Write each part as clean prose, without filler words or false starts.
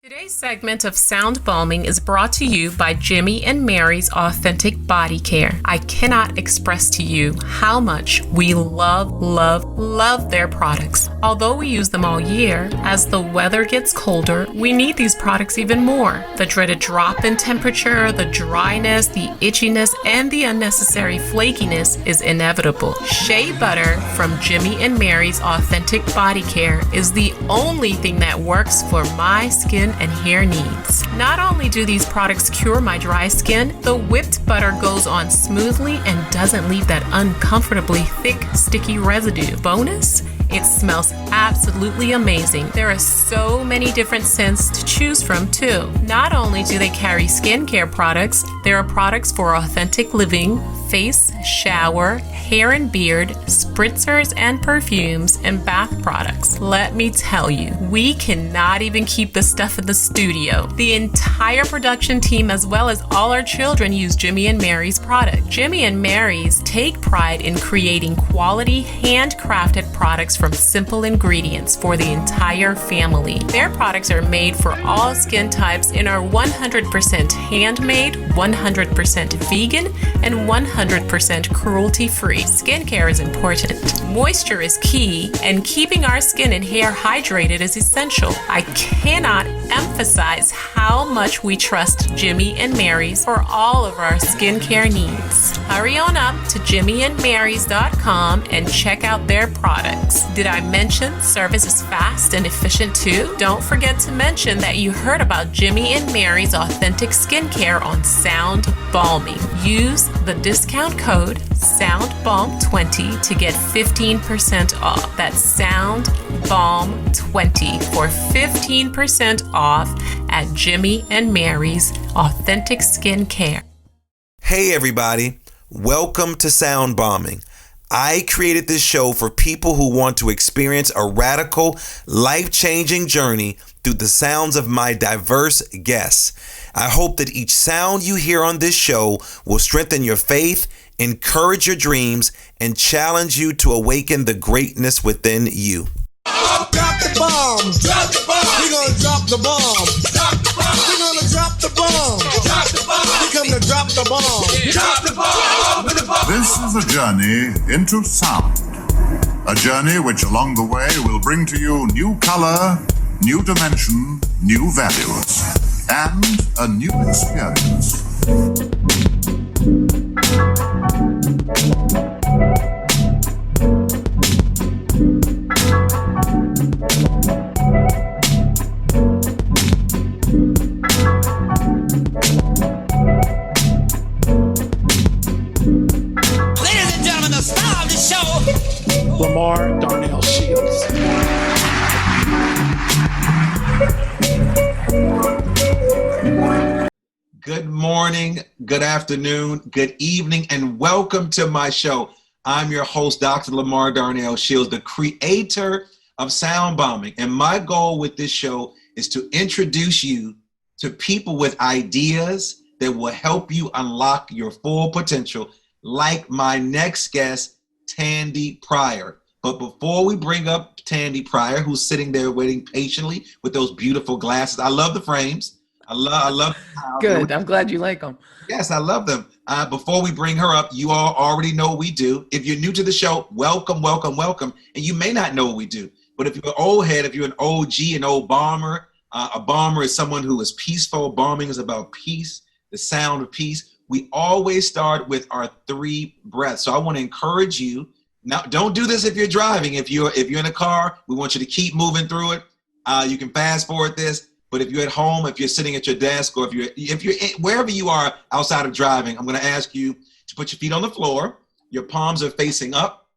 Today's segment of Sound Balming is brought to you by Jimmy and Mary's Authentic Body Care. I cannot express to you how much we love their products. Although we use them all year, as the weather gets colder, we need these products even more. The dreaded drop in temperature, the dryness, the itchiness, and the unnecessary flakiness is inevitable. Shea butter from Jimmy and Mary's Authentic Body Care is the only thing that works for my skin and hair needs. Not only do these products cure my dry skin, the whipped butter goes on smoothly and doesn't leave that uncomfortably thick, sticky residue. Bonus? It smells absolutely amazing. There are so many different scents to choose from too. Not only do they carry skincare products, there are products for authentic living, face, shower, hair and beard, spritzers and perfumes, and bath products. Let me tell you, we cannot even keep the stuff in the studio. The entire production team as well as all our children use Jimmy and Mary's product. Jimmy and Mary's take pride in creating quality, handcrafted products from simple ingredients for the entire family. Their products are made for all skin types and are 100% handmade, 100% vegan, and 100% cruelty-free. Skincare is important. Moisture is key, and keeping our skin and hair hydrated is essential. I cannot emphasize how much we trust Jimmy and Mary's for all of our skincare needs. Hurry on up to jimmyandmarys.com and check out their products. Did I mention service is fast and efficient too? Don't forget to mention that you heard about Jimmy and Mary's Authentic Skincare on Sound Balming. Use the discount code SOUNDBALM20 to get 15% off. That's SOUNDBALM20 for 15% off at Jimmy and Mary's Authentic Skincare. Hey everybody, welcome to Sound Bombing. I created this show for people who want to experience a radical, life-changing journey through the sounds of my diverse guests. I hope that each sound you hear on this show will strengthen your faith, encourage your dreams, and challenge you to awaken the greatness within you. Drop the bombs. Drop the bomb. We're gonna drop the bomb. Drop the bomb. We're gonna drop the bomb. Drop the bomb. We come to drop the bomb. Drop the bomb. This is a journey into sound. A journey which along the way will bring to you new color, new dimension, new values, and a new experience. Lamar Darnell Shields. Good morning, good afternoon, good evening, and welcome to my show. I'm your host, Dr. Lamar Darnell Shields, the creator of Sound Bombing. And my goal with this show is to introduce you to people with ideas that will help you unlock your full potential, like my next guest, Tandy Pryor. But before we bring up Tandy Pryor, who's sitting there waiting patiently with those beautiful glasses, I love the frames. I love. Good. I'm glad you like them. Yes, I love them. Before we bring her up, you all already know what we do. If you're new to the show, welcome, welcome, welcome. And you may not know what we do, but if you're an old head, if you're an OG, an old bomber, a bomber is someone who is peaceful. Bombing is about peace, the sound of peace. We always start with our 3 breaths. So I want to encourage you. Now, don't do this if you're driving. If you're in a car, we want you to keep moving through it. You can fast forward this. But if you're at home, if you're sitting at your desk, or if you're wherever you are outside of driving, I'm going to ask you to put your feet on the floor. Your palms are facing up,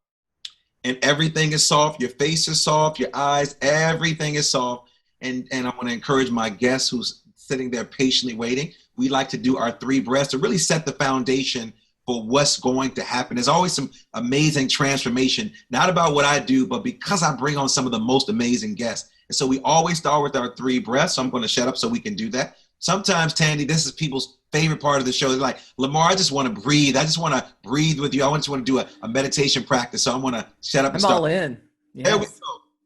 and everything is soft. Your face is soft. Your eyes, everything is soft. And I want to encourage my guest who's sitting there patiently waiting. We like to do our 3 breaths to really set the foundation for what's going to happen. There's always some amazing transformation, not about what I do, but because I bring on some of the most amazing guests. And so we always start with our 3 breaths. So I'm going to shut up so we can do that. Sometimes, Tandy, this is people's favorite part of the show. They're like, Lamar, I just want to breathe. I just want to breathe with you. I just want to do a meditation practice. So I want to shut up and I'm start. all in. Yes. There we go.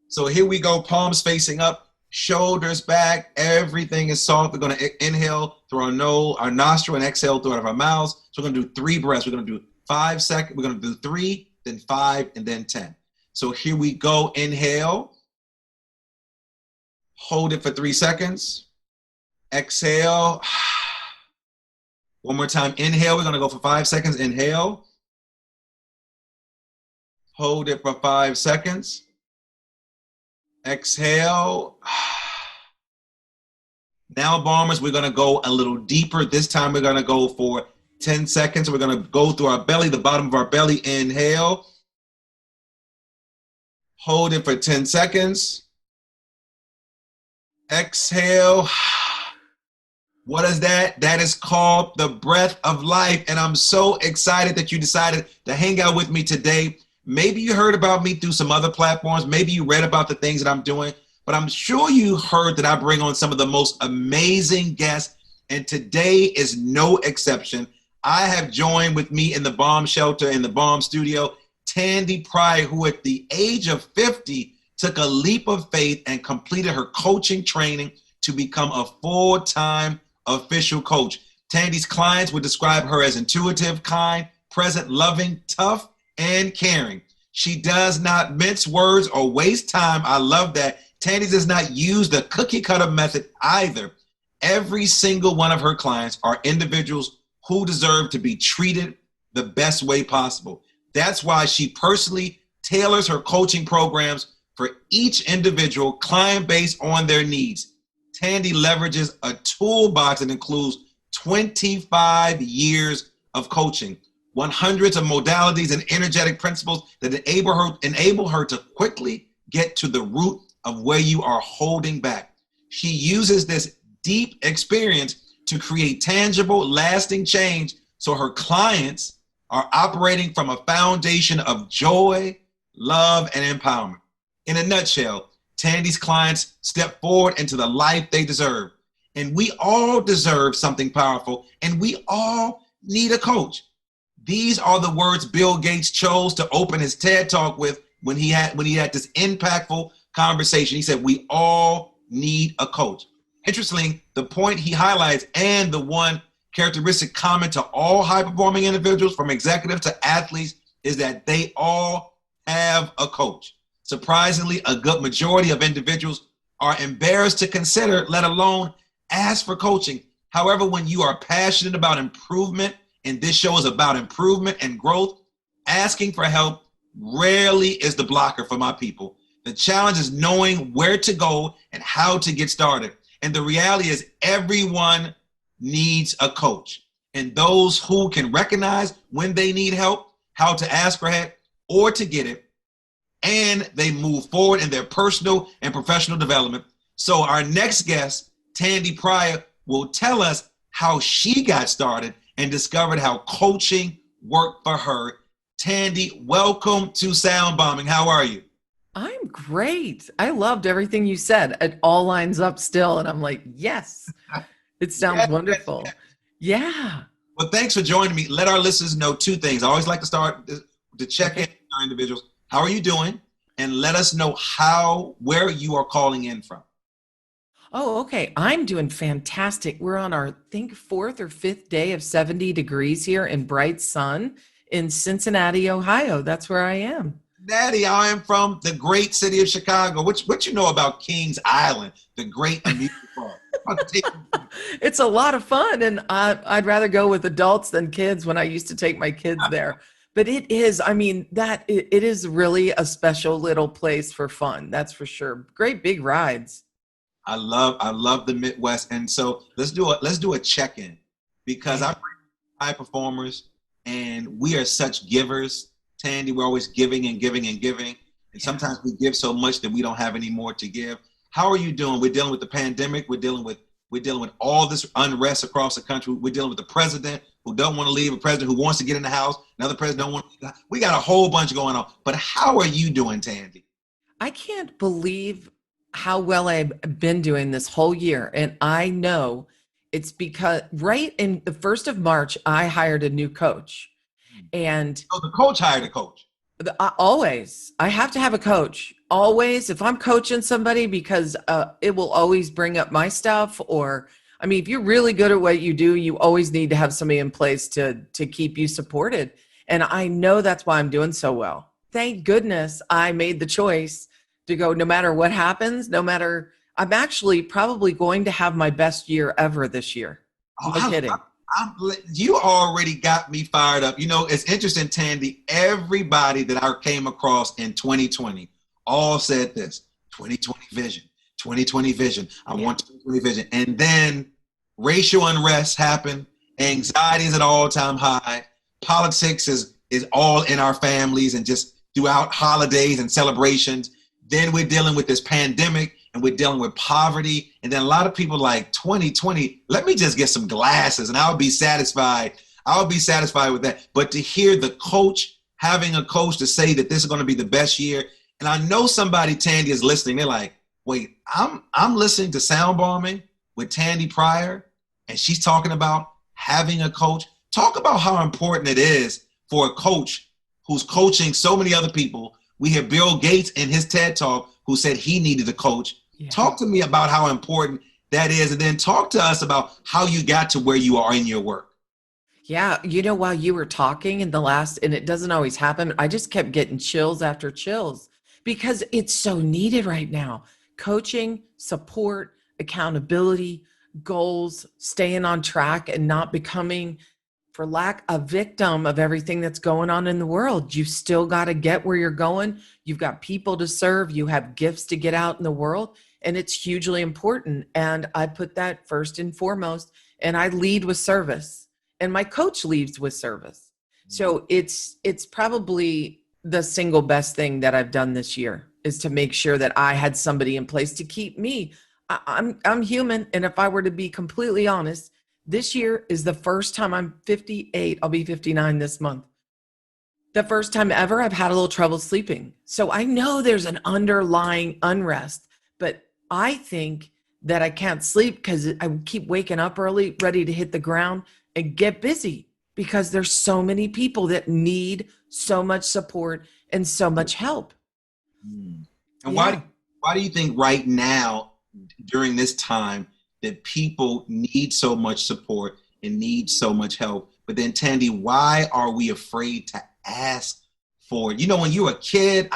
So here we go. Palms facing up. shoulders back, everything is soft. We're going to inhale through our nostril and exhale through out of our mouths. So we're going to do 3 breaths. We're going to do 5 seconds. We're going to do 3, then 5, and then 10. So here we go. Inhale. Hold it for 3 seconds. Exhale. One more time. Inhale. We're going to go for 5 seconds. Inhale. Hold it for 5 seconds. Exhale. Now, Balmers, we're going to go a little deeper. This time we're going to go for 10 seconds. We're going to go through our belly, the bottom of our belly. Inhale. Hold it for 10 seconds. Exhale. What is that? That is called the breath of life. And I'm so excited that you decided to hang out with me today. Maybe you heard about me through some other platforms. Maybe you read about the things that I'm doing. But I'm sure you heard that I bring on some of the most amazing guests. And today is no exception. I have joined with me in the BalmShelter, in the Balm Studio, Tandy Pryor, who at the age of 50 took a leap of faith and completed her coaching training to become a full-time official coach. Tandy's clients would describe her as intuitive, kind, present, loving, tough, and caring. She does not mince words or waste time. I love that. Tandy does not use the cookie cutter method either. Every single one of her clients are individuals who deserve to be treated the best way possible. That's why she personally tailors her coaching programs for each individual client based on their needs. Tandy leverages a toolbox that includes 25 years of coaching, hundreds of modalities and energetic principles that enable her to quickly get to the root of where you are holding back. She uses this deep experience to create tangible, lasting change so her clients are operating from a foundation of joy, love, and empowerment. In a nutshell, Tandy's clients step forward into the life they deserve. And we all deserve something powerful, and we all need a coach. These are the words Bill Gates chose to open his TED Talk with when he had this impactful conversation. He said, we all need a coach. Interestingly, the point he highlights and the one characteristic common to all high-performing individuals, from executives to athletes, is that they all have a coach. Surprisingly, a good majority of individuals are embarrassed to consider, let alone ask for coaching. However, when you are passionate about improvement, and this show is about improvement and growth, asking for help rarely is the blocker for my people. The challenge is knowing where to go and how to get started. And the reality is everyone needs a coach. And those who can recognize when they need help, how to ask for help or to get it, and they move forward in their personal and professional development. So our next guest, Tandy Pryor, will tell us how she got started and discovered how coaching worked for her. Tandy, welcome to Sound Bombing. How are you? I'm great. I loved everything you said. It all lines up still. And I'm like, yes, it sounds wonderful. Yeah. Well, thanks for joining me. Let our listeners know 2 things. I always like to start to check in with our individuals. How are you doing? And let us know where you are calling in from. Oh, okay. I'm doing fantastic. We're on our, I think, 4th or 5th day of 70 degrees here in bright sun in Cincinnati, Ohio. That's where I am. Daddy, I am from the great city of Chicago. What you know about Kings Island, the great amusement park? It's a lot of fun, and I'd rather go with adults than kids when I used to take my kids there. But it is, it is really a special little place for fun. That's for sure. Great big rides. I love the Midwest, and so let's do a check-in, because I bring high performers, and we are such givers. Tandy, we're always giving and giving and giving, and sometimes we give so much that we don't have any more to give. How are you doing? We're dealing with the pandemic. We're dealing with all this unrest across the country. We're dealing with the president who don't want to leave, a president who wants to get in the house, another president don't want to. We got a whole bunch going on. But how are you doing, Tandy? I can't believe how well I've been doing this whole year. And I know it's because right in the 1st of March, I hired a new coach. And so the coach hired a coach. I have to have a coach always, if I'm coaching somebody, because it will always bring up my stuff, or, I mean, if you're really good at what you do, you always need to have somebody in place to keep you supported. And I know that's why I'm doing so well. Thank goodness I made the choice to go, no matter what happens, I'm actually probably going to have my best year ever this year. No kidding. You already got me fired up. You know, it's interesting, Tandy. Everybody that I came across in 2020 all said this: 2020 vision, 2020 vision. I want 2020 vision. And then racial unrest happened. Anxiety is at all-time high. Politics is all in our families and just throughout holidays and celebrations. Then we're dealing with this pandemic, and we're dealing with poverty. And then a lot of people like 2020, let me just get some glasses and I'll be satisfied. I'll be satisfied with that. But to hear the coach, having a coach to say that this is going to be the best year. And I know somebody, Tandy, is listening. They're like, wait, I'm listening to Sound Bombing with Tandy Pryor, and she's talking about having a coach. Talk about how important it is for a coach who's coaching so many other people. We have Bill Gates in his TED Talk who said he needed a coach. Yeah. Talk to me about how important that is, and then talk to us about how you got to where you are in your work. Yeah, while you were talking and it doesn't always happen, I just kept getting chills after chills because it's so needed right now. Coaching, support, accountability, goals, staying on track and not becoming, for lack, a victim of everything that's going on in the world. You still got to get where you're going. You've got people to serve. You have gifts to get out in the world, and it's hugely important. And I put that first and foremost, and I lead with service, and my coach leads with service. So it's probably the single best thing that I've done this year is to make sure that I had somebody in place to keep me. I'm human, and if I were to be completely honest, this year is the first time I'm 58. I'll be 59 this month. The first time ever I've had a little trouble sleeping. So I know there's an underlying unrest, but I think that I can't sleep because I keep waking up early, ready to hit the ground and get busy because there's so many people that need so much support and so much help. And why do you think right now, during this time, that people need so much support and need so much help? But then, Tandy, why are we afraid to ask for it? You know, when you're a kid,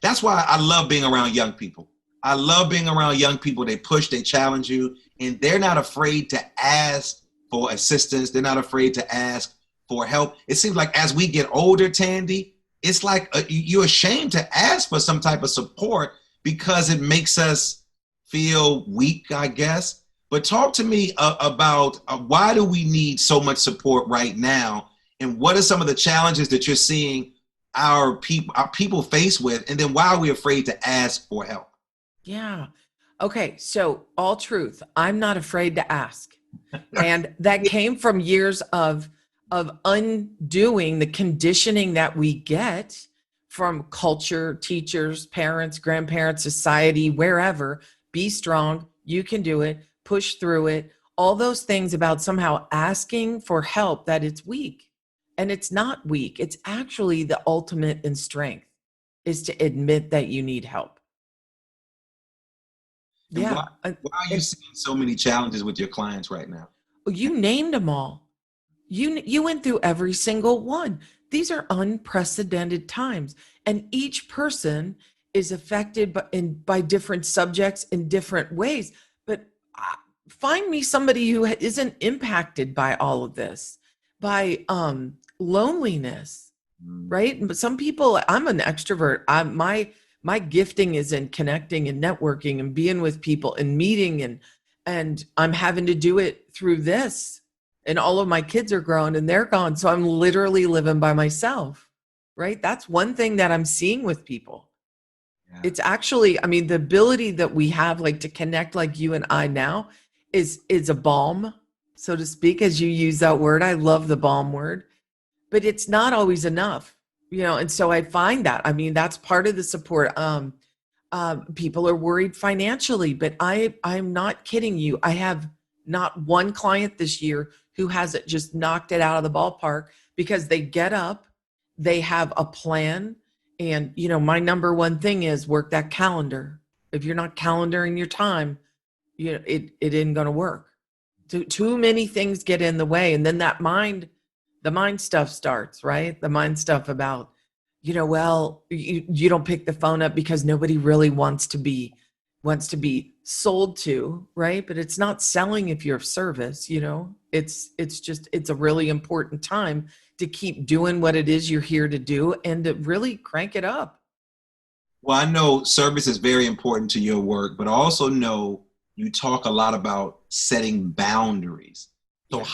that's why I love being around young people. I love being around young people. They push, they challenge you, and they're not afraid to ask for assistance. They're not afraid to ask for help. It seems like as we get older, Tandy, it's like you're ashamed to ask for some type of support because it makes us feel weak, I guess. But talk to me about why do we need so much support right now, and what are some of the challenges that you're seeing our people face with, and then why are we afraid to ask for help? Yeah. Okay. So all truth, I'm not afraid to ask, and that came from years of undoing the conditioning that we get from culture, teachers, parents, grandparents, society, wherever. Be strong. You can do it. Push through it, all those things about somehow asking for help, that it's weak. And it's not weak. It's actually the ultimate in strength is to admit that you need help. And why are you seeing so many challenges with your clients right now? You named them all. You went through every single one. These are unprecedented times, and each person is affected by different subjects in different ways. But find me somebody who isn't impacted by all of this, by loneliness, right? But some people, I'm an extrovert. My gifting is in connecting and networking and being with people and meeting, and I'm having to do it through this. And all of my kids are grown and they're gone. So I'm literally living by myself, right? That's one thing that I'm seeing with people. Yeah. It's actually, I mean, the ability that we have, like, to connect like you and I now is a balm, so to speak, as you use that word. I love the balm word, but it's not always enough, and so I find that, I mean, that's part of the support. People are worried financially, but I'm not kidding you. I have not one client this year who hasn't just knocked it out of the ballpark because they get up, they have a plan, And, you know, my number one thing is work that calendar. If you're not calendaring your time, you know, it isn't going to work. Too many things get in the way. And then the mind stuff starts, right? The mind stuff about, you know, well, you don't pick the phone up because nobody really wants to be sold to, right? But it's not selling if you're of service, you know. It's a really important time to keep doing what it is you're here to do and to really crank it up. Well, I know service is very important to your work, but I also know you talk a lot about setting boundaries. So Yeah.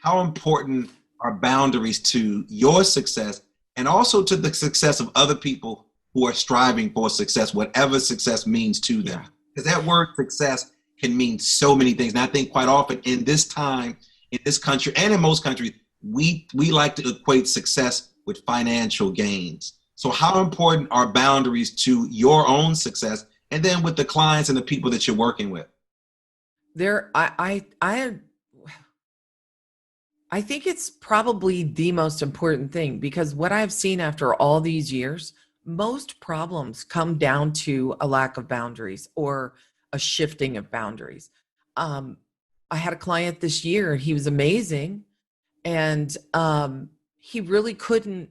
how important are boundaries to your success and also to the success of other people who are striving for success, whatever success means to them? Because that word success can mean so many things. And I think quite often in this time, in this country and in most countries, we like to equate success with financial gains. So how important are boundaries to your own success and then with the clients and the people that you're working with? I think it's probably the most important thing, because what I've seen after all these years, most problems come down to a lack of boundaries or a shifting of boundaries. Um, I had a client this year, he was amazing. And he really couldn't,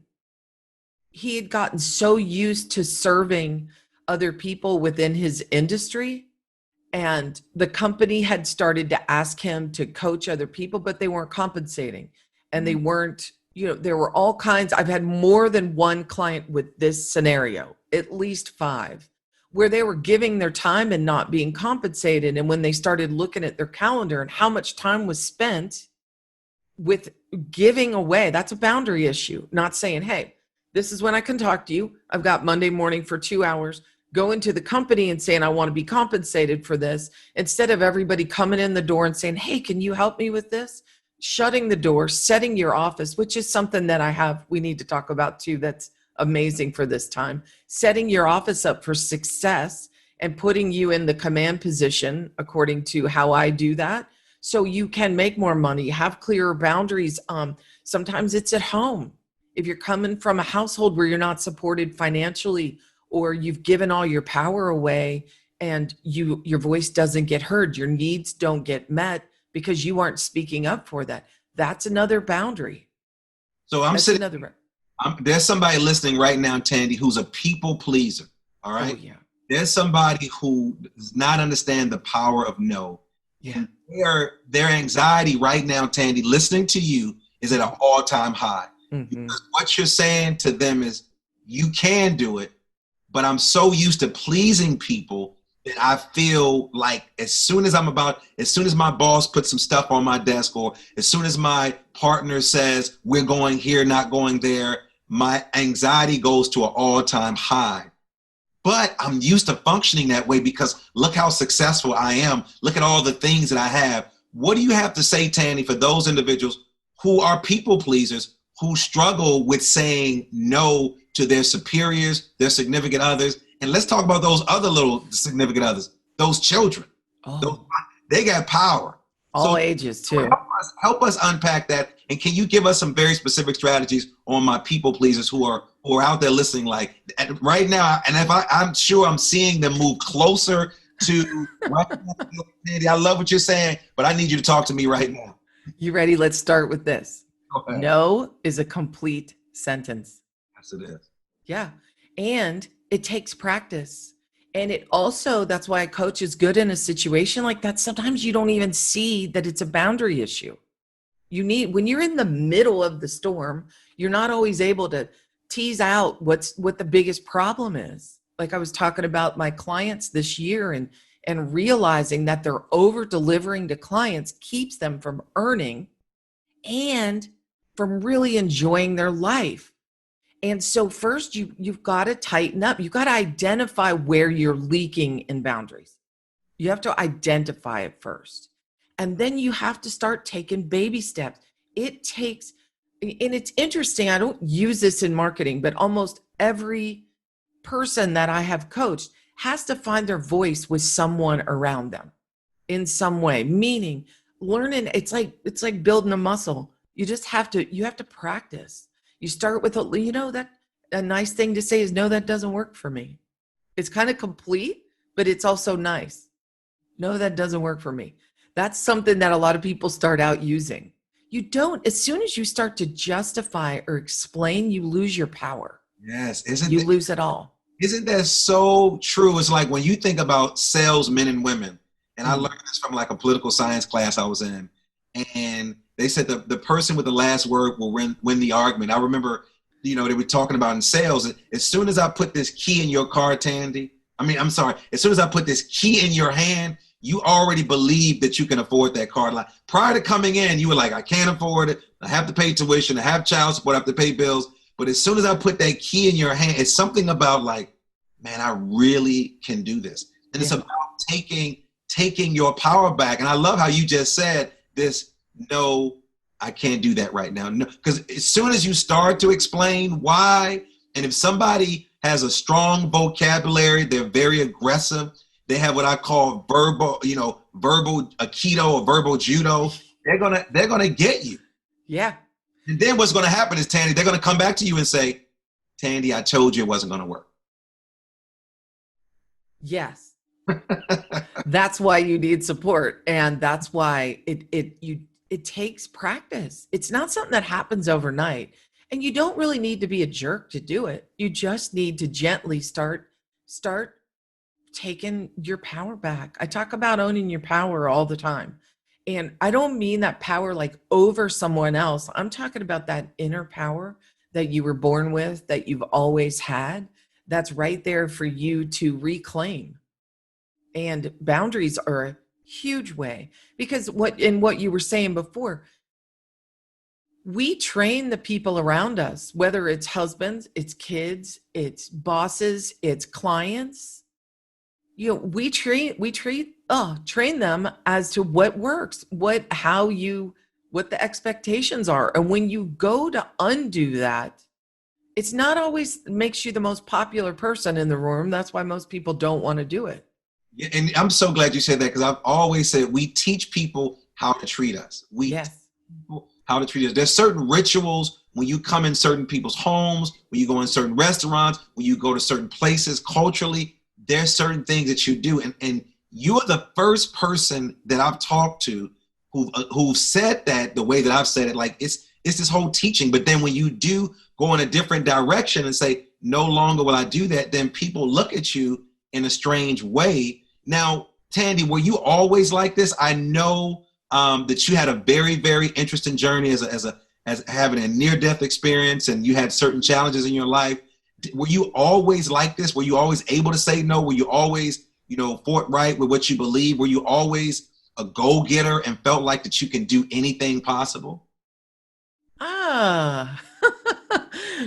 he had gotten so used to serving other people within his industry, and the company had started to ask him to coach other people, but they weren't compensating, and they weren't, you know, there were all kinds. I've had more than one client with this scenario, at least 5, where they were giving their time and not being compensated. And when they started looking at their calendar and how much time was spent with giving away, that's a boundary issue. Not saying, hey, this is when I can talk to you. I've got Monday morning for 2 hours. Go into the company and saying, I want to be compensated for this, instead of everybody coming in the door and saying, hey, can you help me with this? Shutting the door, setting your office, which is something that we need to talk about too. That's amazing for this time. Setting your office up for success and putting you in the command position according to how I do that, so you can make more money, have clearer boundaries. Sometimes it's at home. If you're coming from a household where you're not supported financially, or you've given all your power away and your voice doesn't get heard, your needs don't get met because you aren't speaking up for that. That's another boundary. So there's somebody listening right now, Tandy, who's a people pleaser. All right. Oh, yeah. There's somebody who does not understand the power of no. Yeah. Their anxiety right now, Tandy, listening to you is at an all-time high. Mm-hmm. Because what you're saying to them is, you can do it, but I'm so used to pleasing people that I feel like as soon as my boss puts some stuff on my desk, or as soon as my partner says we're going here, not going there, my anxiety goes to an all-time high. But I'm used to functioning that way because look how successful I am. Look at all the things that I have. What do you have to say, Tandy, for those individuals who are people pleasers, who struggle with saying no to their superiors, their significant others? And let's talk about those other little significant others, those children. They got power. All ages too. Help us unpack that. And can you give us some very specific strategies on my people pleasers who are out there listening, like right now? And I'm sure I'm seeing them move closer to. I love what you're saying, but I need you to talk to me right now. You ready? Let's start with this. Okay. No is a complete sentence. Yes, it is. Yeah. And it takes practice. And it also, that's why a coach is good in a situation like that. Sometimes you don't even see that it's a boundary issue. When you're in the middle of the storm, you're not always able to tease out what the biggest problem is. Like I was talking about my clients this year, and realizing that they're over delivering to clients keeps them from earning and from really enjoying their life. And so first you've got to tighten up. You've got to identify where you're leaking in boundaries. You have to identify it first. And then you have to start taking baby steps. It takes, and it's interesting, I don't use this in marketing, but almost every person that I have coached has to find their voice with someone around them in some way, meaning learning. It's like building a muscle. You have to practice. You start with, that a nice thing to say is, no, that doesn't work for me. It's kind of complete, but it's also nice. No, that doesn't work for me. That's something that a lot of people start out using. You don't, as soon as you start to justify or explain, you lose your power. Yes. You lose it all. Isn't that so true? It's like when you think about salesmen and women, and I learned this from like a political science class I was in, and they said the person with the last word will win the argument. I remember, they were talking about in sales, as soon as I put this key in your car, Tandy, as soon as I put this key in your hand, you already believe that you can afford that car. Like prior to coming in, you were like, I can't afford it. I have to pay tuition. I have child support. I have to pay bills. But as soon as I put that key in your hand, it's something about like, man, I really can do this. And it's about taking your power back. And I love how you just said this, no, I can't do that right now. No, because as soon as you start to explain why, and if somebody has a strong vocabulary, they're very aggressive, they have what I call verbal aikido or verbal judo, they're gonna get you. Yeah. And then what's going to happen is, Tandy, they're going to come back to you and say, Tandy, I told you it wasn't going to work. Yes. That's why you need support. And that's why it takes practice. It's not something that happens overnight. And you don't really need to be a jerk to do it. You just need to gently start taking your power back. I talk about owning your power all the time. And I don't mean that power like over someone else. I'm talking about that inner power that you were born with, that you've always had, that's right there for you to reclaim. And boundaries are a huge way, because what you were saying before, we train the people around us, whether it's husbands, it's kids, it's bosses, it's clients. We train them as to what works, what the expectations are. And when you go to undo that, it's not always makes you the most popular person in the room. That's why most people don't want to do it. Yeah, and I'm so glad you said that, because I've always said we teach people how to treat us. How to treat us. There's certain rituals when you come in certain people's homes, when you go in certain restaurants, when you go to certain places culturally. There's certain things that you do, and you're the first person that I've talked to who said that the way that I've said it. Like it's this whole teaching, but then when you do go in a different direction and say, no longer will I do that, then people look at you in a strange way. Now, Tandy, were you always like this? I know that you had a very, very interesting journey as having a near-death experience, and you had certain challenges in your life. Were you always like this? Were you always able to say no? Were you always, forthright with what you believe? Were you always a go-getter and felt like that you can do anything possible?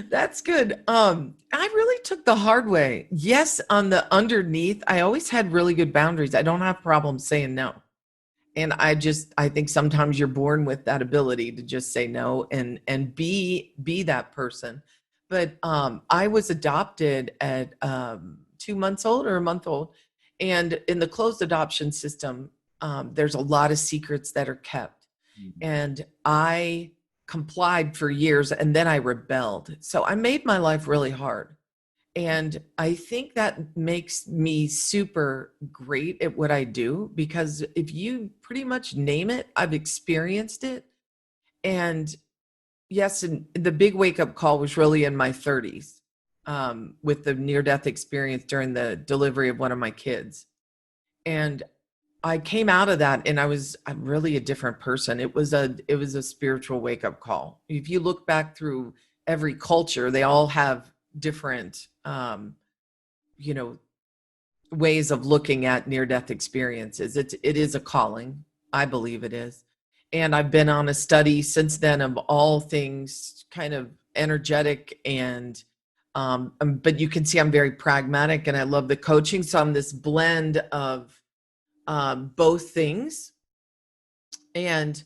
That's good. I really took the hard way. Yes, on the underneath, I always had really good boundaries. I don't have problems saying no. And I think sometimes you're born with that ability to just say no and be that person. But I was adopted at 2 months old or a month old. And in the closed adoption system, there's a lot of secrets that are kept. And I complied for years, and then I rebelled. So I made my life really hard. And I think that makes me super great at what I do, because if you pretty much name it, I've experienced it. And yes, and the big wake-up call was really in my 30s with the near-death experience during the delivery of one of my kids. And I came out of that, and I'm really a different person. It was a spiritual wake-up call. If you look back through every culture, they all have different, ways of looking at near-death experiences. It is a calling. I believe it is. And I've been on a study since then of all things kind of energetic and, but you can see I'm very pragmatic, and I love the coaching. So I'm this blend of both things. And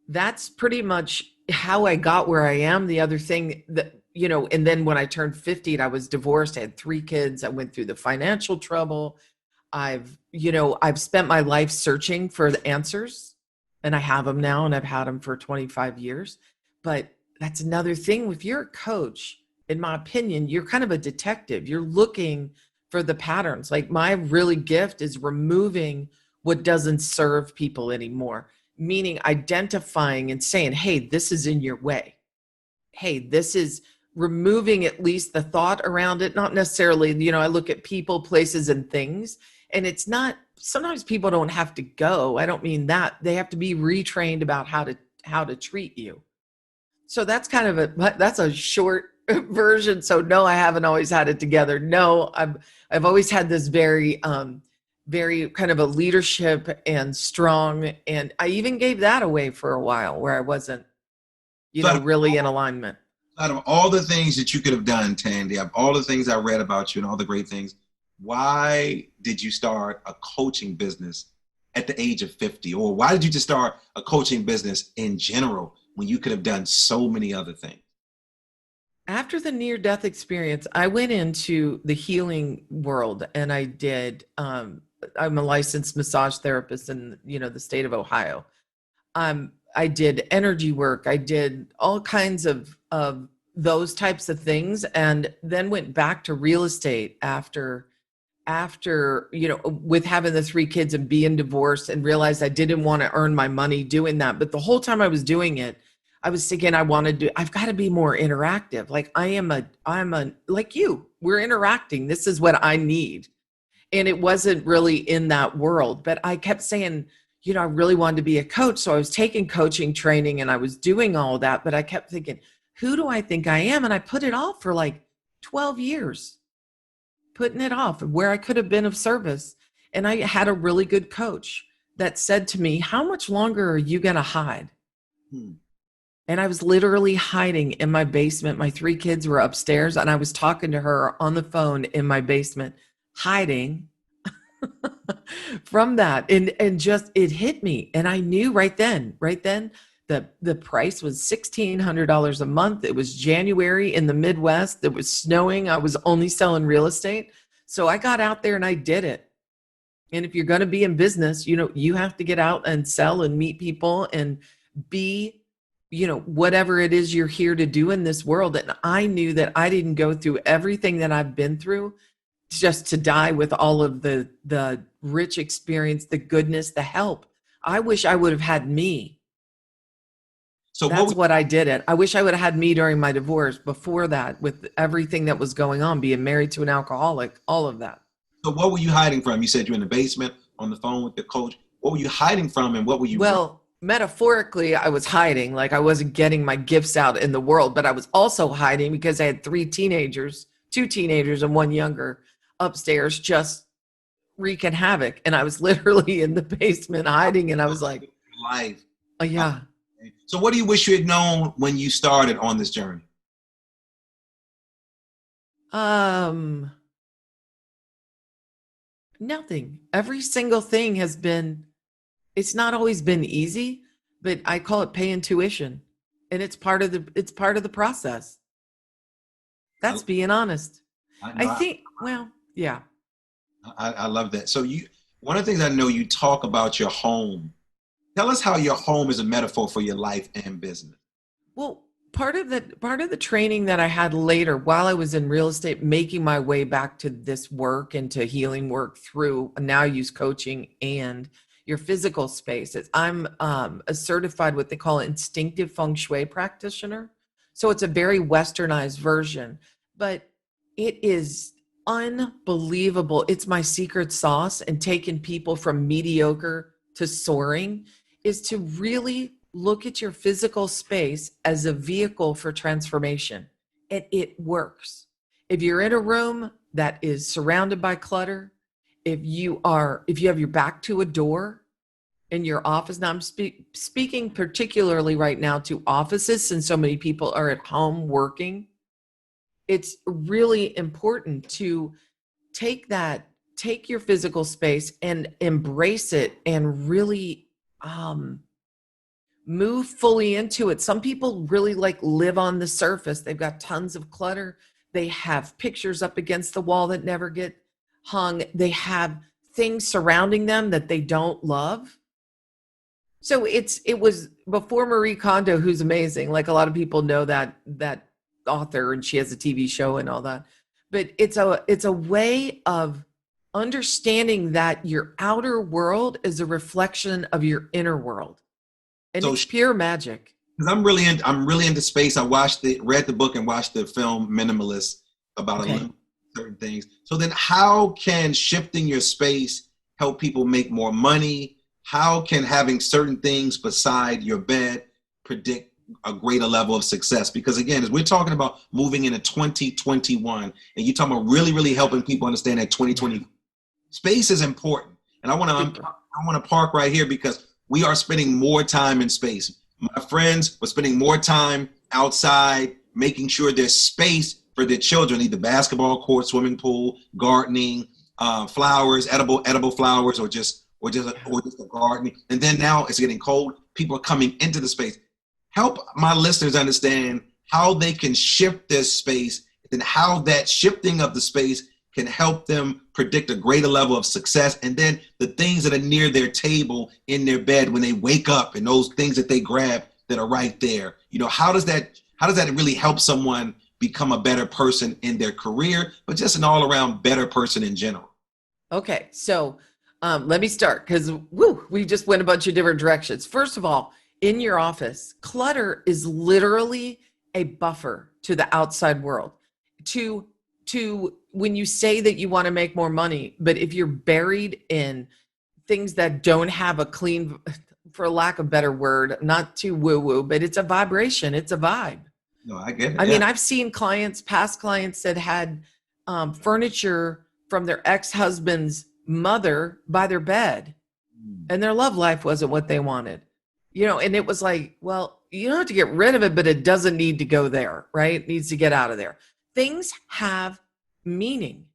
that's pretty much how I got where I am. The other thing that, and then when I turned 50 and I was divorced, I had 3 kids. I went through the financial trouble. I've spent my life searching for the answers, and I have them now, and I've had them for 25 years. But that's another thing. If you're a coach, in my opinion, you're kind of a detective. You're looking for the patterns. Like my really gift is removing what doesn't serve people anymore, meaning identifying and saying, hey, this is in your way. Hey, this is removing at least the thought around it. Not necessarily, I look at people, places, and things, and it's not, sometimes people don't have to go. I don't mean that. They have to be retrained about how to treat you. So that's kind of that's a short version. So no, I haven't always had it together. No, I've always had this very very kind of a leadership and strong, and I even gave that away for a while where I wasn't really in alignment. Out of all the things that you could have done, Tandy, of all the things I read about you and all the great things, why did you start a coaching business at the age of 50? Or why did you just start a coaching business in general when you could have done so many other things? After the near-death experience, I went into the healing world, and I did, I'm a licensed massage therapist in, the state of Ohio. I did energy work. I did all kinds of those types of things, and then went back to real estate after, with having the 3 kids and being divorced, and realized I didn't want to earn my money doing that. But the whole time I was doing it, I was thinking I've got to be more interactive. Like I'm like you, we're interacting. This is what I need. And it wasn't really in that world, but I kept saying, I really wanted to be a coach. So I was taking coaching training and I was doing all that, but I kept thinking, who do I think I am? And I put it off for like 12 years, putting it off where I could have been of service. And I had a really good coach that said to me, how much longer are you going to hide? And I was literally hiding in my basement. My 3 kids were upstairs, and I was talking to her on the phone in my basement, hiding from that. And just, it hit me. And I knew right then, the price was $1,600 a month. It was January in the Midwest. It was snowing. I was only selling real estate. So I got out there and I did it. And if you're going to be in business, you have to get out and sell and meet people and be, whatever it is you're here to do in this world. And I knew that I didn't go through everything that I've been through just to die with all of the rich experience, the goodness, the help. I wish I would have had me. So that's what I did it. I wish I would have had me during my divorce before that, with everything that was going on, being married to an alcoholic, all of that. So what were you hiding from? You said you're in the basement on the phone with the coach. What were you hiding from, and what were you? Well, metaphorically, I was hiding, like I wasn't getting my gifts out in the world, but I was also hiding because I had 2 teenagers and 1 younger upstairs just wreaking havoc. And I was literally in the basement hiding, and I was like, life. Yeah. So what do you wish you had known when you started on this journey? Nothing. Every single thing has been, it's not always been easy, but I call it paying tuition, and it's part of the process. That's being honest. I think, well, yeah. I love that. So one of the things I know, you talk about your home. Tell us how your home is a metaphor for your life and business. Well, part of the training that I had later while I was in real estate, making my way back to this work and to healing work through now use coaching and your physical spaces. I'm a certified, what they call instinctive Feng Shui practitioner. So it's a very westernized version, but it is unbelievable. It's my secret sauce, and taking people from mediocre to soaring is to really look at your physical space as a vehicle for transformation. And it works. If you're in a room that is surrounded by clutter, if you have your back to a door in your office, now I'm speaking particularly right now to offices, since so many people are at home working, it's really important to take your physical space and embrace it and really move fully into it. Some people really live on the surface. They've got tons of clutter. They have pictures up against the wall that never get hung. They have things surrounding them that they don't love. So it was before Marie Kondo, who's amazing. Like, a lot of people know that author and she has a TV show and all that. But it's a way of understanding that your outer world is a reflection of your inner world. And So it's pure magic. Because I'm really into space. I read the book and watched the film Minimalist about certain things. So then how can shifting your space help people make more money? How can having certain things beside your bed predict a greater level of success? Because again, as we're talking about moving into 2021, and you're talking about really, really helping people understand that 2020 space is important. And I want to park right here because we are spending more time in space. My friends were spending more time outside, making sure there's space for their children, either basketball court, swimming pool, gardening, flowers, edible flowers, or just a garden. And then now it's getting cold. People are coming into the space. Help my listeners understand how they can shift their space and how that shifting of the space can help them predict a greater level of success. And then the things that are near their table in their bed when they wake up, and those things that they grab that are right there. You know, how does that really help someone become a better person in their career, but just an all around better person in general? Okay. So let me start because we just went a bunch of different directions. First of all, in your office, clutter is literally a buffer to the outside world. To when you say that you want to make more money, but if you're buried in things that don't have a clean, for lack of a better word, not too woo-woo, but it's a vibration, it's a vibe. No, I get it. I mean, I've seen past clients that had furniture from their ex-husband's mother by their bed, and their love life wasn't what they wanted. You know, and it was like, well, you don't have to get rid of it, but it doesn't need to go there, right? It needs to get out of there. Things have meaning.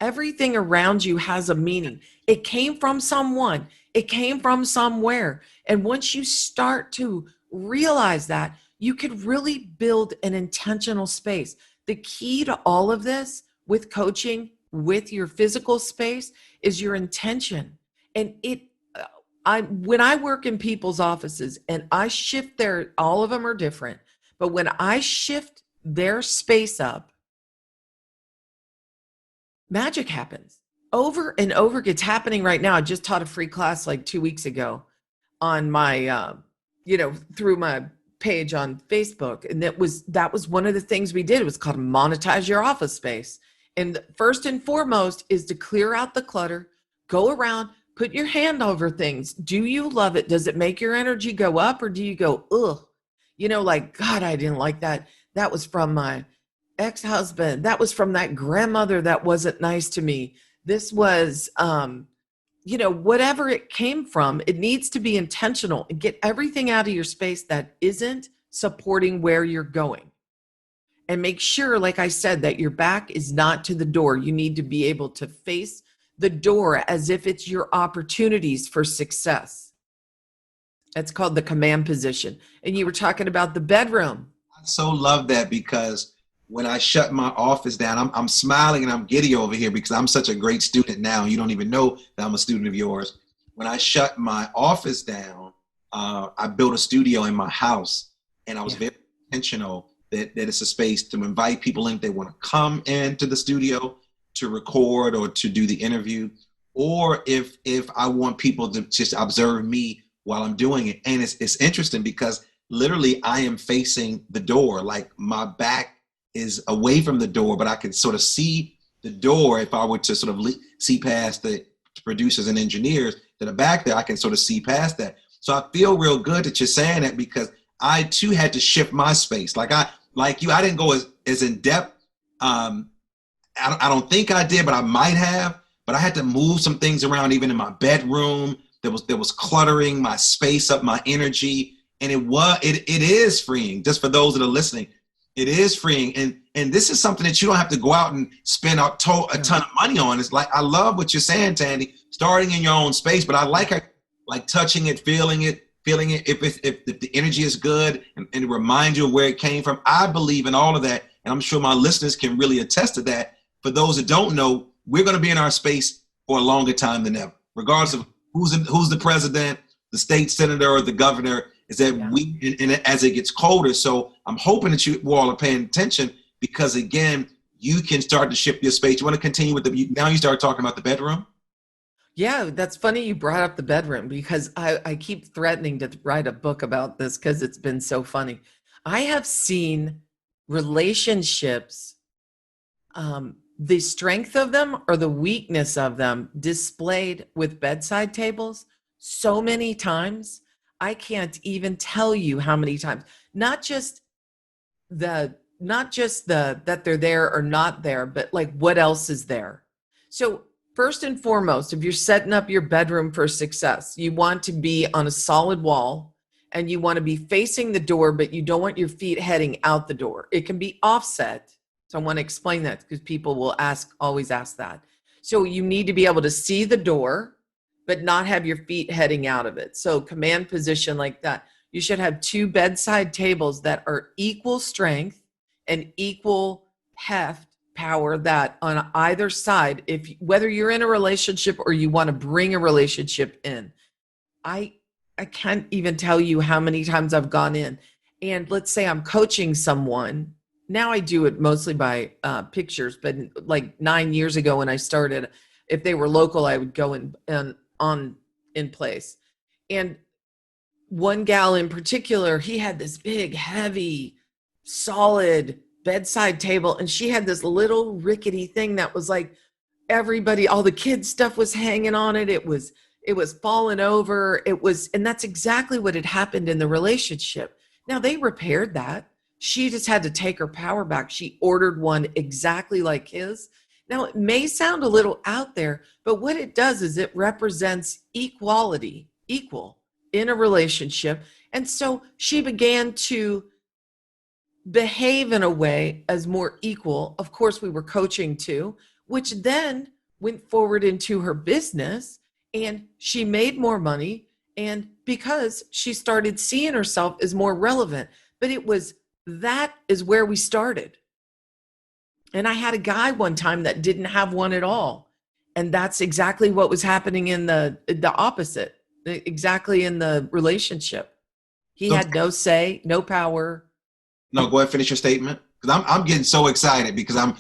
Everything around you has a meaning. It came from someone. It came from somewhere. And once you start to realize that, you could really build an intentional space. The key to all of this with coaching, with your physical space, is your intention. And when I work in people's offices and I shift all of them are different, but when I shift their space up, magic happens over and over. It's happening right now. I just taught a free class like 2 weeks ago on my, through my page on Facebook. And that was one of the things we did. It was called monetize your office space. And first and foremost is to clear out the clutter, go around, put your hand over things. Do you love it? Does it make your energy go up, or do you go, ugh, like, God, I didn't like that. That was from my ex-husband. That was from that grandmother that wasn't nice to me. This was, whatever it came from, it needs to be intentional and get everything out of your space that isn't supporting where you're going. And make sure, like I said, that your back is not to the door. You need to be able to face the door as if it's your opportunities for success. That's called the command position. And you were talking about the bedroom. I so love that, because when I shut my office down, I'm smiling and I'm giddy over here because I'm such a great student now. You don't even know that I'm a student of yours. When I shut my office down, I built a studio in my house, and I was very intentional that it's a space to invite people in if they want to come into the studio to record or to do the interview, or if I want people to just observe me while I'm doing it. And it's interesting because literally I am facing the door, like my back is away from the door, but I can sort of see the door. If I were to sort of see past the producers and engineers that are back there, I can sort of see past that. So I feel real good that you're saying that, because I too had to shift my space. Like you, I didn't go as in depth. I don't think I did, but I might have. But I had to move some things around, even in my bedroom. There was cluttering my space up, my energy, and it is freeing. Just for those that are listening, it is freeing, and this is something that you don't have to go out and spend a ton of money on. It's like, I love what you're saying, Tandy. Starting in your own space, but I like touching it, feeling it. If the energy is good and it reminds you of where it came from. I believe in all of that, and I'm sure my listeners can really attest to that. For those that don't know, we're going to be in our space for a longer time than ever, regardless of who's the president, the state senator, or the governor. is that Yeah. and as it gets colder. So I'm hoping that you all are paying attention, because again, you can start to shift your space. You want to continue with now you start talking about the bedroom? Yeah, that's funny you brought up the bedroom, because I keep threatening to write a book about this because it's been so funny. I have seen relationships, the strength of them or the weakness of them displayed with bedside tables so many times. I can't even tell you how many times. Not just the that they're there or not there, but like what else is there. So first and foremost, if you're setting up your bedroom for success, you want to be on a solid wall, and you want to be facing the door, but you don't want your feet heading out the door. It can be offset. So I want to explain that, because people will always ask that. So you need to be able to see the door, but not have your feet heading out of it. So command position like that. You should have two bedside tables that are equal strength and equal heft power, that on either side, if whether you're in a relationship or you want to bring a relationship in. I can't even tell you how many times I've gone in, and let's say I'm coaching someone. Now I do it mostly by pictures, but like 9 years ago when I started, if they were local, I would go in place. And one gal in particular, he had this big, heavy, solid bedside table, and she had this little rickety thing that was like all the kids' stuff was hanging on it. It was falling over. And that's exactly what had happened in the relationship. Now they repaired that. She just had to take her power back. She ordered one exactly like his. Now it may sound a little out there, but what it does is it represents equal in a relationship. And so she began to behave in a way as more equal. Of course, we were coaching too, which then went forward into her business, and she made more money, and because she started seeing herself as more relevant. But that is where we started. And I had a guy one time that didn't have one at all. And that's exactly what was happening in the opposite, exactly in the relationship. He had no say, no power. No, go ahead, finish your statement. Because I'm getting so excited, because I'm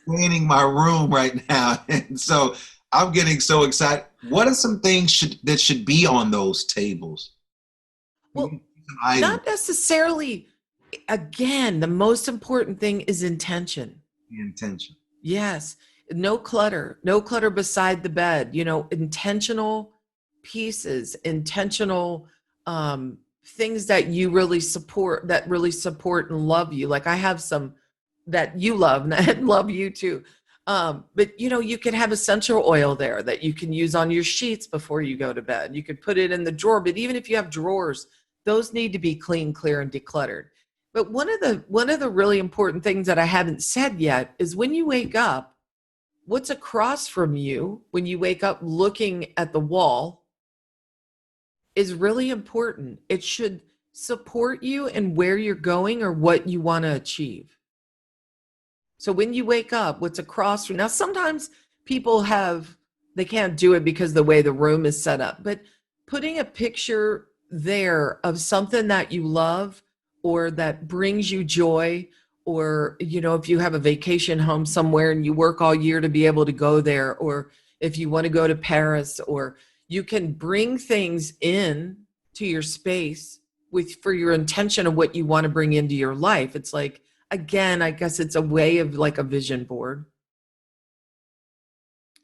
planning my room right now. And so I'm getting so excited. What are some things that should be on those tables? Well, not necessarily. Again, the most important thing is intention. The intention. Yes. No clutter beside the bed, intentional pieces, intentional things that you really support, and love you. Like I have some that you love and love you too. But you could have essential oil there that you can use on your sheets before you go to bed. You could put it in the drawer, but even if you have drawers, those need to be clean, clear, and decluttered. But one of the really important things that I haven't said yet is when you wake up, what's across from you when you wake up looking at the wall is really important. It should support you in where you're going or what you want to achieve. So when you wake up, what's across from, now sometimes people they can't do it because the way the room is set up, but putting a picture there of something that you love or that brings you joy, or, if you have a vacation home somewhere and you work all year to be able to go there, or if you want to go to Paris, or you can bring things in to your space for your intention of what you want to bring into your life. It's like, again, I guess it's a way of like a vision board,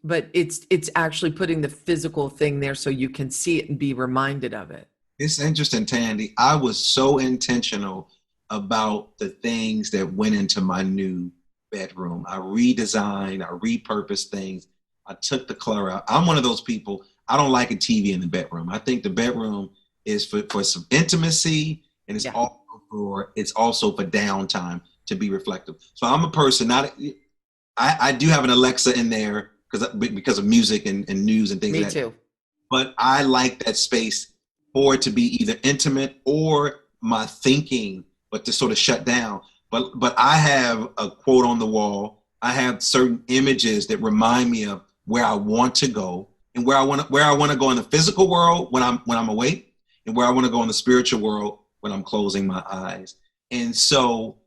but it's actually putting the physical thing there so you can see it and be reminded of it. It's interesting, Tandy. I was so intentional about the things that went into my new bedroom. I redesigned, I repurposed things. I took the clutter out. I'm one of those people, I don't like a TV in the bedroom. I think the bedroom is for some intimacy, and it's also for downtime to be reflective. So I'm a person, I do have an Alexa in there because of music and news and things Me like that. too. But I like that space for it to be either intimate or my thinking, but to sort of shut down. But I have a quote on the wall. I have certain images that remind me of where I want to go and where I want to go in the physical world when I'm awake, and where I want to go in the spiritual world when I'm closing my eyes. And so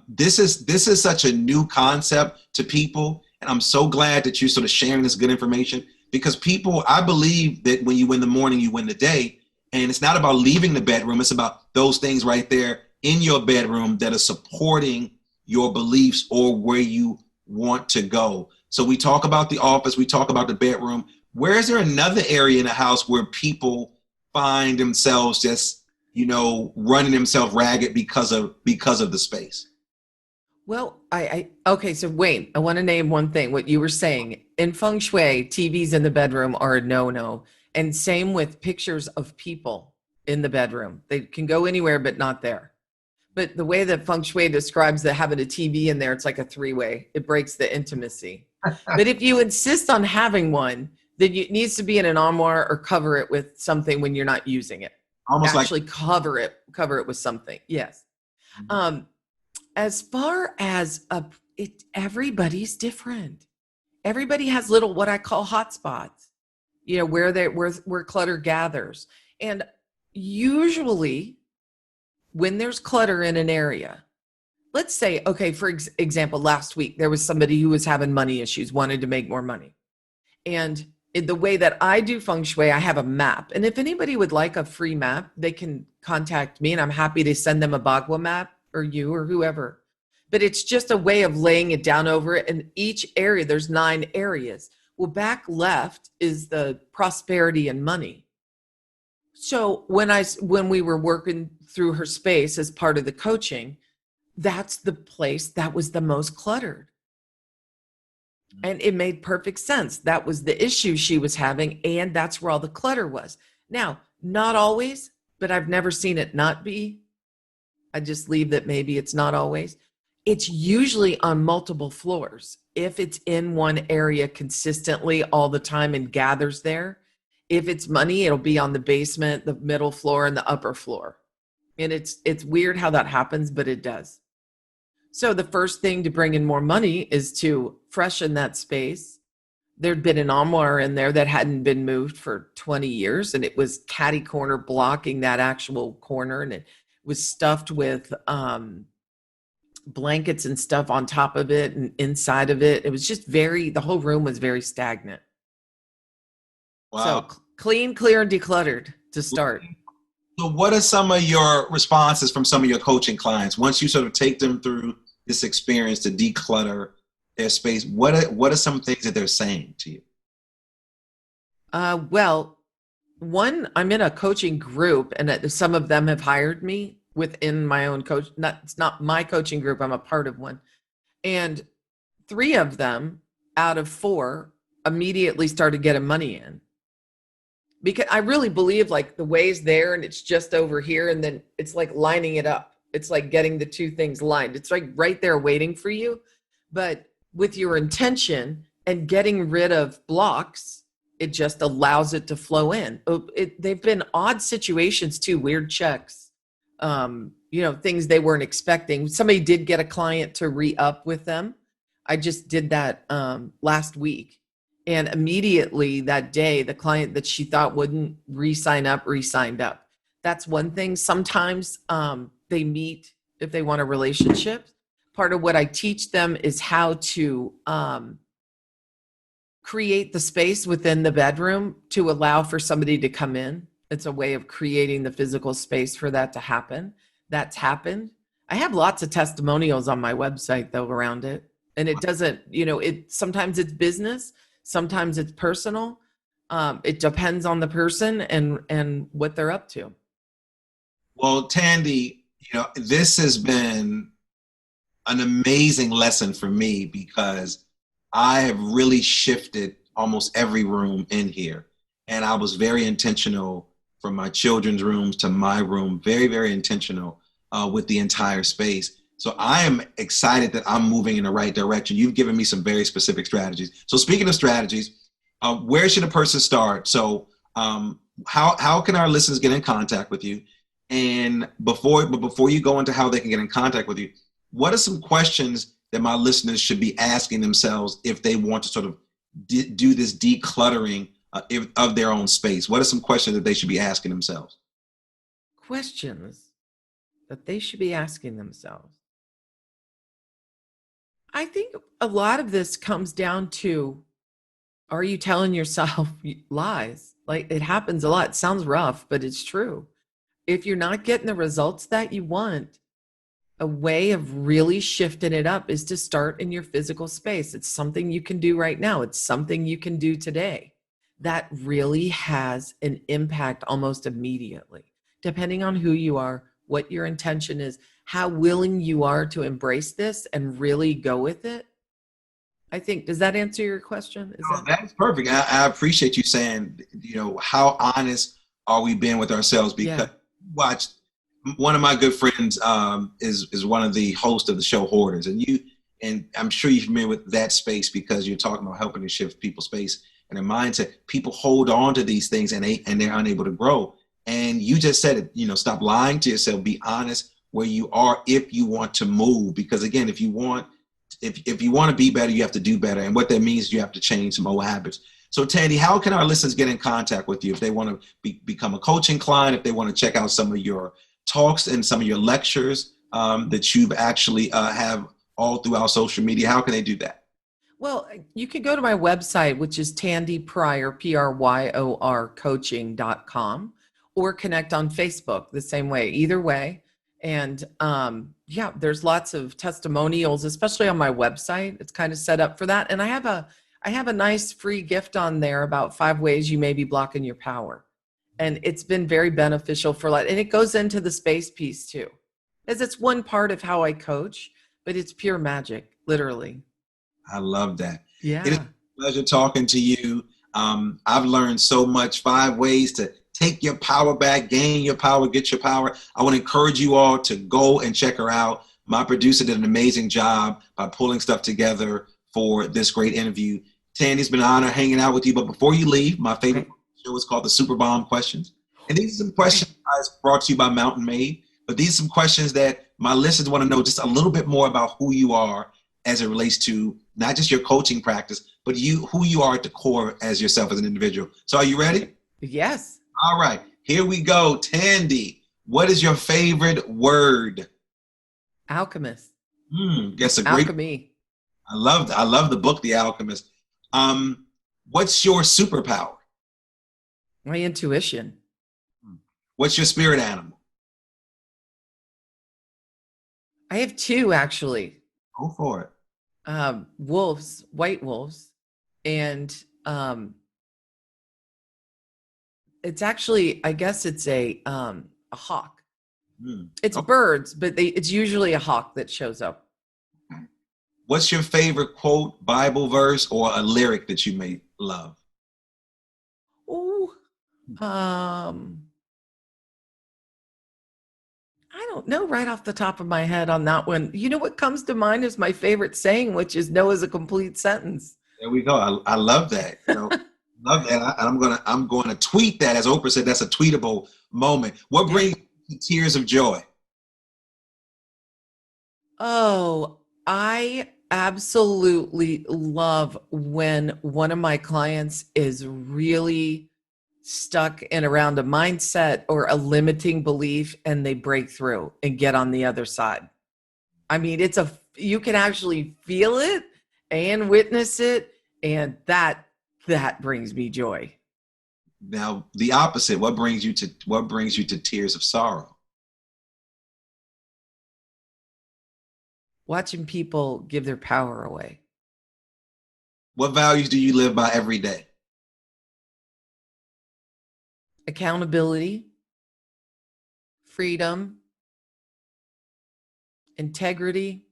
this is such a new concept to people. And I'm so glad that you're sort of sharing this good information, because people, I believe that when you win the morning, you win the day. And it's not about leaving the bedroom. It's about those things right there in your bedroom that are supporting your beliefs or where you want to go. So we talk about the office, we talk about the bedroom. Where is there another area in the house where people find themselves just, running themselves ragged because of the space? Well, okay, so Wayne, I want to name one thing, what you were saying. In Feng Shui, TVs in the bedroom are a no-no. And same with pictures of people in the bedroom. They can go anywhere, but not there. But the way that Feng Shui describes that having a TV in there, it's like a three-way. It breaks the intimacy. But if you insist on having one, then it needs to be in an armoire or cover it with something when you're not using it. Almost actually cover it with something. Yes. As far as everybody's different. Everybody has little what I call hot spots, where clutter gathers. And usually when there's clutter in an area, let's say, okay, for example, last week there was somebody who was having money issues, wanted to make more money. And in the way that I do Feng Shui, I have a map. And if anybody would like a free map, they can contact me and I'm happy to send them a Bagua map, or you or whoever. But it's just a way of laying it down over it. And each area, there's 9 areas. Well, back left is the prosperity and money. So when we were working through her space as part of the coaching, that's the place that was the most cluttered. And it made perfect sense. That was the issue she was having, and that's where all the clutter was. Now, not always, but I've never seen it not be. I just leave that maybe it's not always. It's usually on multiple floors. If it's in one area consistently all the time and gathers there, if it's money, it'll be on the basement, the middle floor, and the upper floor. And it's weird how that happens, but it does. So the first thing to bring in more money is to freshen that space. There'd been an armoire in there that hadn't been moved for 20 years, and it was catty corner blocking that actual corner, and it was stuffed with blankets and stuff on top of it and inside of it. It was just the whole room was very stagnant. Wow. So clean, clear, and decluttered to start. So what are some of your responses from some of your coaching clients once you sort of take them through this experience to declutter their space? What are some things that they're saying to you? Well, one, I'm in a coaching group, and some of them have hired me within my own coach. It's not my coaching group. I'm a part of one. And 3 of them out of 4 immediately started getting money in. Because I really believe like the way's there and it's just over here, and then it's like lining it up. It's like getting the 2 things lined. It's like right there waiting for you. But with your intention and getting rid of blocks, it just allows it to flow in. They've been odd situations too, weird checks, things they weren't expecting. Somebody did get a client to re-up with them. I just did that last week. And immediately that day, the client that she thought wouldn't re-signed up. That's one thing. Sometimes they meet if they want a relationship. Part of what I teach them is how to create the space within the bedroom to allow for somebody to come in. It's a way of creating the physical space for that to happen. That's happened. I have lots of testimonials on my website though around it. And it doesn't, sometimes it's business. Sometimes it's personal. It depends on the person and what they're up to. Well, Tandy, this has been an amazing lesson for me because I have really shifted almost every room in here. And I was very intentional from my children's rooms to my room, very, very intentional with the entire space. So I am excited that I'm moving in the right direction. You've given me some very specific strategies. So speaking of strategies, where should a person start? So how can our listeners get in contact with you? And before you go into how they can get in contact with you, what are some questions that my listeners should be asking themselves if they want to sort of do this decluttering of their own space? What are some questions that they should be asking themselves? questions that they should be asking themselves. I think a lot of this comes down to, are you telling yourself lies? Like, it happens a lot. It sounds rough, but it's true. If you're not getting the results that you want, a way of really shifting it up is to start in your physical space. It's something you can do right now. It's something you can do today. That really has an impact almost immediately, depending on who you are, what your intention is, how willing you are to embrace this and really go with it. I think, does that answer your question? That's perfect. I appreciate you saying, how honest are we being with ourselves? Because watch, one of my good friends is one of the hosts of the show Hoarders, and I'm sure you're familiar with that space because you're talking about helping to shift people's space and their mindset. People hold on to these things and they're unable to grow. And you just said it, stop lying to yourself, be honest where you are if you want to move. Because again, if you want to be better, you have to do better. And what that means is you have to change some old habits. So Tandy, how can our listeners get in contact with you if they want to become a coaching client, if they want to check out some of your talks and some of your lectures that you've actually have all throughout social media? How can they do that? Well, you can go to my website, which is Tandy Pryor, Pryor, coaching.com, or connect on Facebook the same way, either way. And there's lots of testimonials, especially on my website. It's kind of set up for that. And I have a nice free gift on there about 5 ways you may be blocking your power. And it's been very beneficial for and it goes into the space piece too, as it's one part of how I coach, but it's pure magic, literally. I love that. Yeah. It is a pleasure talking to you. I've learned so much. 5 ways to take your power back, gain your power, get your power. I want to encourage you all to go and check her out. My producer did an amazing job by pulling stuff together for this great interview. Tandy, it's been an honor hanging out with you. But before you leave, my favorite show is called the Super Bomb Questions. And these are some questions brought to you by Mountain Made. But these are some questions that my listeners want to know just a little bit more about who you are as it relates to not just your coaching practice, but who you are at the core as yourself as an individual. So are you ready? Yes. All right, here we go. Tandy, what is your favorite word? Alchemist. That's a great. Alchemy. I love the book, The Alchemist. What's your superpower? My intuition. What's your spirit animal? I have 2 actually. Go for it. Wolves, white wolves, and it's actually, I guess it's a hawk. It's birds, but it's usually a hawk that shows up. What's your favorite quote, Bible verse, or a lyric that you may love? Ooh, I don't know right off the top of my head on that one. You know what comes to mind is my favorite saying, which is "No" is a complete sentence. There we go. I love that. Love that. I'm going to tweet that. As Oprah said, that's a tweetable moment. What brings you tears of joy? Oh, I absolutely love when one of my clients is really stuck in around a mindset or a limiting belief and they break through and get on the other side. I mean, you can actually feel it and witness it, and that brings me joy. Now, the opposite, what brings you to tears of sorrow? Watching people give their power away. What values do you live by every day? Accountability, freedom, integrity.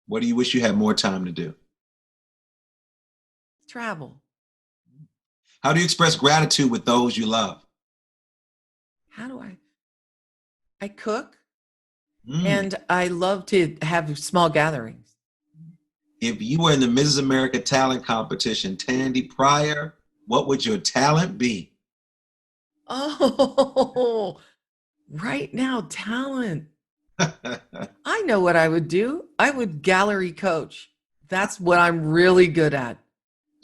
What do you wish you had more time to do? Travel. How do you express gratitude with those you love? How do I cook, and I love to have small gatherings. If you were in the Mrs. America talent competition, Tandy Pryor, what would your talent be? Oh, right now, talent. I know what I would do. I would gallery coach. That's what I'm really good at.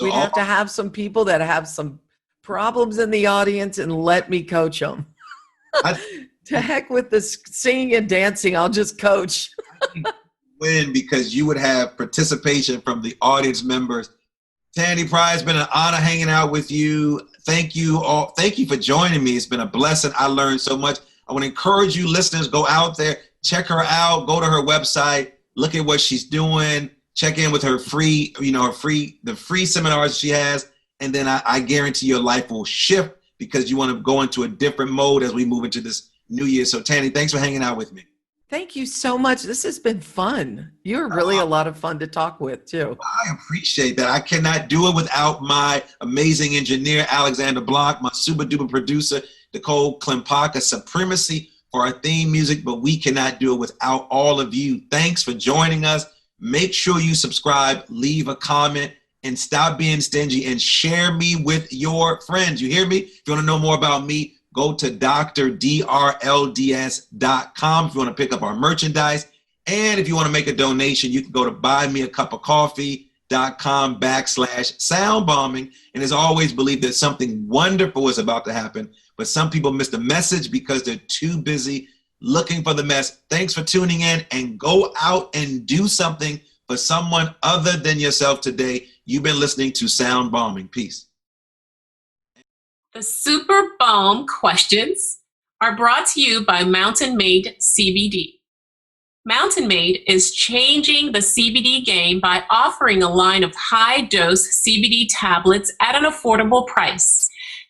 We'd have to have some people that have some problems in the audience and let me coach them. To heck with this singing and dancing, I'll just coach. Win, because you would have participation from the audience members. Tandy Pryor, it's been an honor hanging out with you. Thank you all. Thank you for joining me. It's been a blessing. I learned so much. I want to encourage you listeners, go out there, check her out, go to her website, look at what she's doing, check in with her free, the free seminars she has. And then I guarantee your life will shift because you want to go into a different mode as we move into this new year. So Tandy, thanks for hanging out with me. Thank you so much. This has been fun. You're really a lot of fun to talk with, too. I appreciate that. I cannot do it without my amazing engineer, Alexander Block, my super duper producer, Nicole Klimpaka, Supremacy for our theme music, but we cannot do it without all of you. Thanks for joining us. Make sure you subscribe, leave a comment, and stop being stingy and share me with your friends. You hear me? If you want to know more about me, go to drdrlds.com if you want to pick up our merchandise. And if you want to make a donation, you can go to buymeacupofcoffee.com/soundbombing. And as always, believe that something wonderful is about to happen. But some people miss the message because they're too busy looking for the mess. Thanks for tuning in, and go out and do something for someone other than yourself today. You've been listening to Sound Bombing. Peace. The Super Balm questions are brought to you by Mountain Made CBD. Mountain Made is changing the CBD game by offering a line of high-dose CBD tablets at an affordable price.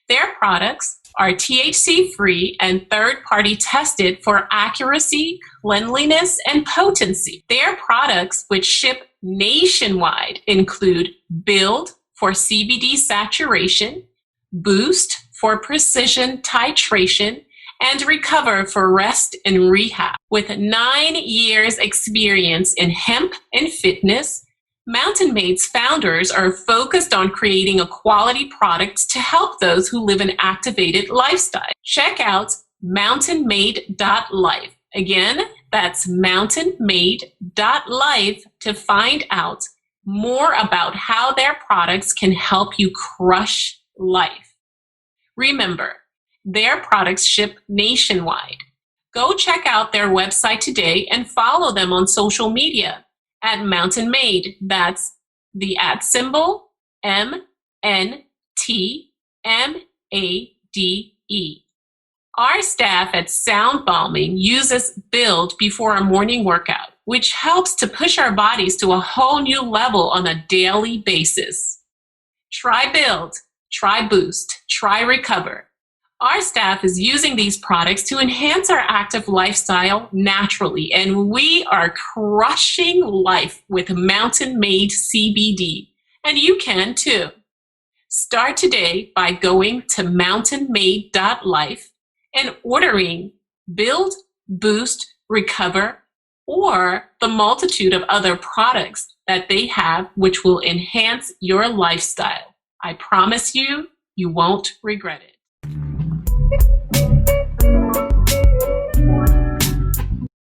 Their products are THC-free and third-party tested for accuracy, cleanliness, and potency. Their products, which ship nationwide, include Build for CBD saturation, Boost for precision titration, and Recover for rest and rehab. With 9 years experience in hemp and fitness, Mountain Made's founders are focused on creating a quality product to help those who live an activated lifestyle. Check out mountainmade.life. Again, that's mountainmade.life to find out more about how their products can help you crush life. Remember, their products ship nationwide. Go check out their website today and follow them on social media at Mountain Made. That's the @ MNTMADE. Our staff at Sound Bombing uses Build before a morning workout, which helps to push our bodies to a whole new level on a daily basis. Try Build, try Boost, try Recover. Our staff is using these products to enhance our active lifestyle naturally, and we are crushing life with Mountain Made CBD, and you can too. Start today by going to mountainmade.life and ordering Build, Boost, Recover, or the multitude of other products that they have which will enhance your lifestyle. I promise you, you won't regret it.